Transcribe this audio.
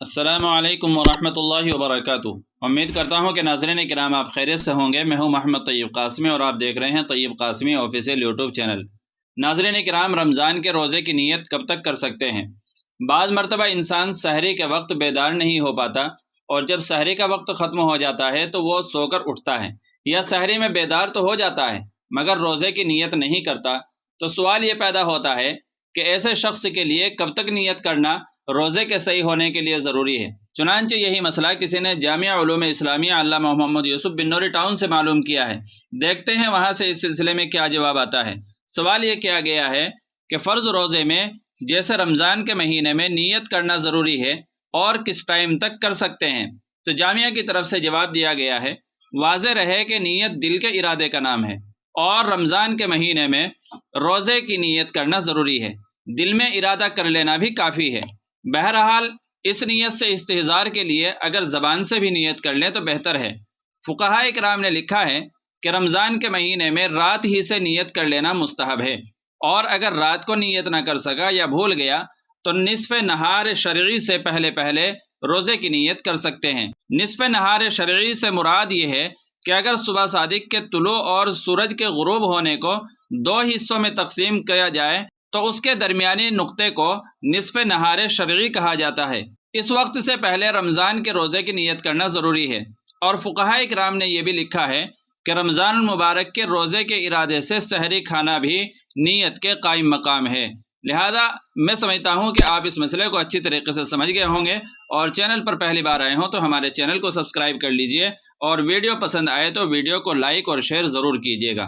السلام علیکم ورحمۃ اللہ وبرکاتہ۔ امید کرتا ہوں کہ ناظرین کرام آپ خیریت سے ہوں گے۔ میں ہوں محمد طیب قاسمی اور آپ دیکھ رہے ہیں طیب قاسمی آفیشیل یوٹیوب چینل۔ ناظرین کرام، رمضان کے روزے کی نیت کب تک کر سکتے ہیں؟ بعض مرتبہ انسان سحری کے وقت بیدار نہیں ہو پاتا، اور جب سحری کا وقت ختم ہو جاتا ہے تو وہ سو کر اٹھتا ہے، یا سحری میں بیدار تو ہو جاتا ہے مگر روزے کی نیت نہیں کرتا۔ تو سوال یہ پیدا ہوتا ہے کہ ایسے شخص کے لیے کب تک نیت کرنا روزے کے صحیح ہونے کے لیے ضروری ہے؟ چنانچہ یہی مسئلہ کسی نے جامعہ علوم اسلامیہ علامہ محمد یوسف بن نوری ٹاؤن سے معلوم کیا ہے۔ دیکھتے ہیں وہاں سے اس سلسلے میں کیا جواب آتا ہے۔ سوال یہ کیا گیا ہے کہ فرض روزے میں جیسے رمضان کے مہینے میں نیت کرنا ضروری ہے، اور کس ٹائم تک کر سکتے ہیں؟ تو جامعہ کی طرف سے جواب دیا گیا ہے، واضح رہے کہ نیت دل کے ارادے کا نام ہے، اور رمضان کے مہینے میں روزے کی نیت کرنا ضروری ہے۔ دل میں ارادہ کر لینا بھی کافی ہے۔ بہرحال اس نیت سے استحضار کے لیے اگر زبان سے بھی نیت کر لیں تو بہتر ہے۔ فقہاء کرام نے لکھا ہے کہ رمضان کے مہینے میں رات ہی سے نیت کر لینا مستحب ہے، اور اگر رات کو نیت نہ کر سکا یا بھول گیا تو نصف نہار شرعی سے پہلے روزے کی نیت کر سکتے ہیں۔ نصف نہار شرعی سے مراد یہ ہے کہ اگر صبح صادق کے طلوع اور سورج کے غروب ہونے کو دو حصوں میں تقسیم کیا جائے تو اس کے درمیانی نقطے کو نصف نہار شرعی کہا جاتا ہے۔ اس وقت سے پہلے رمضان کے روزے کی نیت کرنا ضروری ہے، اور فقہاء کرام نے یہ بھی لکھا ہے کہ رمضان المبارک کے روزے کے ارادے سے سحری کھانا بھی نیت کے قائم مقام ہے۔ لہذا میں سمجھتا ہوں کہ آپ اس مسئلے کو اچھی طریقے سے سمجھ گئے ہوں گے، اور چینل پر پہلی بار آئے ہوں تو ہمارے چینل کو سبسکرائب کر لیجئے، اور ویڈیو پسند آئے تو ویڈیو کو لائک اور شیئر ضرور کیجیے گا۔